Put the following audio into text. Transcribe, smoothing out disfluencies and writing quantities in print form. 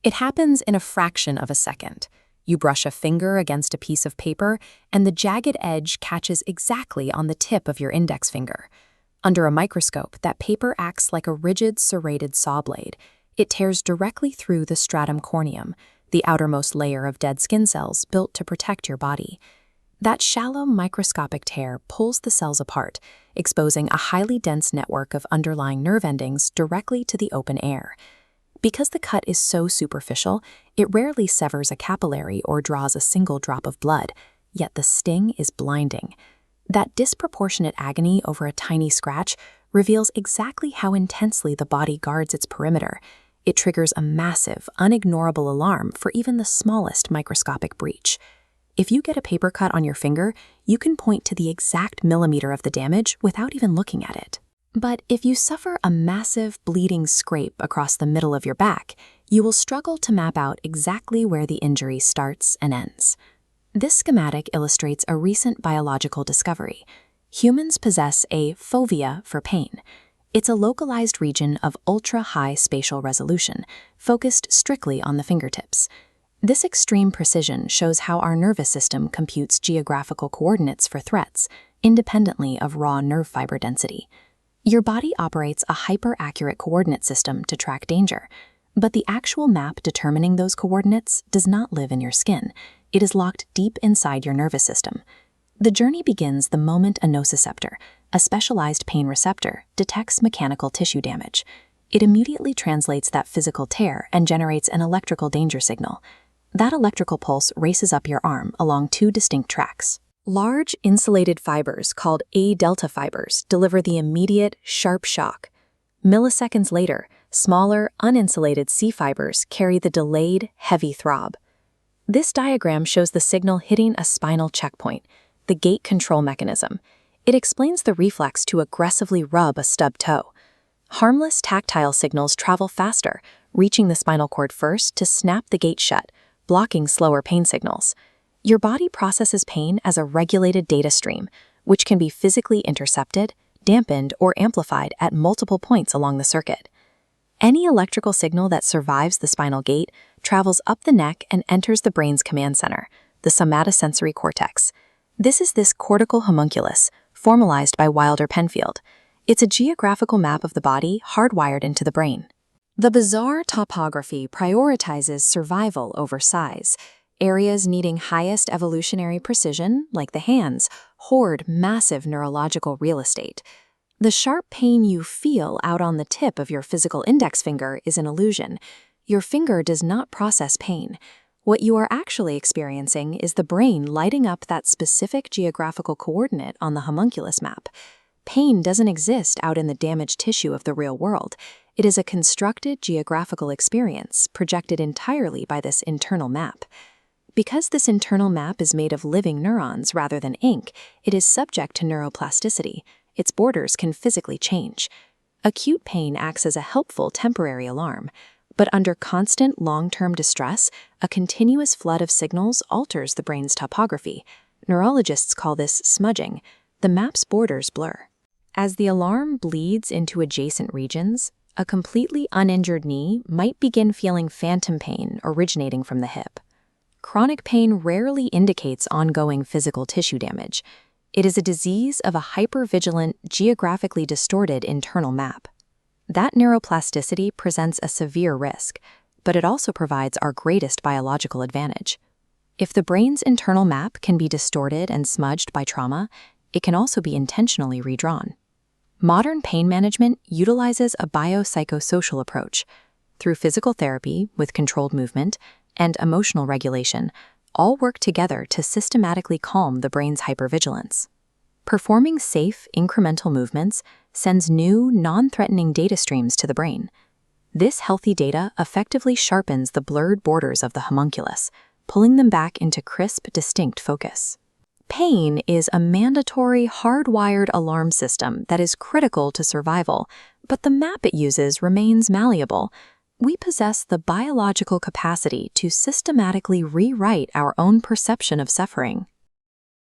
It happens in a fraction of a second. You brush a finger against a piece of paper, and the jagged edge catches exactly on the tip of your index finger. Under a microscope, that paper acts like a rigid, serrated saw blade. It tears directly through the stratum corneum, the outermost layer of dead skin cells built to protect your body. That shallow microscopic tear pulls the cells apart, exposing a highly dense network of underlying nerve endings directly to the open air. Because the cut is so superficial, it rarely severs a capillary or draws a single drop of blood, yet the sting is blinding. That disproportionate agony over a tiny scratch reveals exactly how intensely the body guards its perimeter. It triggers a massive, unignorable alarm for even the smallest microscopic breach. If you get a paper cut on your finger, you can point to the exact millimeter of the damage without even looking at it. But if you suffer a massive, bleeding scrape across the middle of your back, you will struggle to map out exactly where the injury starts and ends. This schematic illustrates a recent biological discovery. Humans possess a fovea for pain. It's a localized region of ultra-high spatial resolution, focused strictly on the fingertips. This extreme precision shows how our nervous system computes geographical coordinates for threats, independently of raw nerve fiber density. Your body operates a hyper-accurate coordinate system to track danger, but the actual map determining those coordinates does not live in your skin. It is locked deep inside your nervous system. The journey begins the moment a nociceptor, a specialized pain receptor, detects mechanical tissue damage. It immediately translates that physical tear and generates an electrical danger signal. That electrical pulse races up your arm along two distinct tracks. Large insulated fibers called A-delta fibers deliver the immediate, sharp shock. Milliseconds later, smaller, uninsulated C fibers carry the delayed, heavy throb. This diagram shows the signal hitting a spinal checkpoint, the gait control mechanism. It explains the reflex to aggressively rub a stubbed toe. Harmless tactile signals travel faster, reaching the spinal cord first to snap the gate shut, blocking slower pain signals. Your body processes pain as a regulated data stream, which can be physically intercepted, dampened, or amplified at multiple points along the circuit. Any electrical signal that survives the spinal gate travels up the neck and enters the brain's command center, the somatosensory cortex. This is this cortical homunculus, formalized by Wilder-Penfield. It's a geographical map of the body hardwired into the brain. The bizarre topography prioritizes survival over size. Areas needing highest evolutionary precision, like the hands, hoard massive neurological real estate. The sharp pain you feel out on the tip of your physical index finger is an illusion. Your finger does not process pain. What you are actually experiencing is the brain lighting up that specific geographical coordinate on the homunculus map. Pain doesn't exist out in the damaged tissue of the real world. It is a constructed geographical experience projected entirely by this internal map. Because this internal map is made of living neurons rather than ink, it is subject to neuroplasticity. Its borders can physically change. Acute pain acts as a helpful temporary alarm, but under constant long-term distress, a continuous flood of signals alters the brain's topography. Neurologists call this smudging. The map's borders blur. As the alarm bleeds into adjacent regions, a completely uninjured knee might begin feeling phantom pain originating from the hip. Chronic pain rarely indicates ongoing physical tissue damage. It is a disease of a hypervigilant, geographically distorted internal map. That neuroplasticity presents a severe risk, but it also provides our greatest biological advantage. If the brain's internal map can be distorted and smudged by trauma, it can also be intentionally redrawn. Modern pain management utilizes a biopsychosocial approach. Through physical therapy with controlled movement and emotional regulation, all work together to systematically calm the brain's hypervigilance. Performing safe, incremental movements sends new, non-threatening data streams to the brain. This healthy data effectively sharpens the blurred borders of the homunculus, pulling them back into crisp, distinct focus. Pain is a mandatory, hardwired alarm system that is critical to survival, but the map it uses remains malleable. We possess the biological capacity to systematically rewrite our own perception of suffering.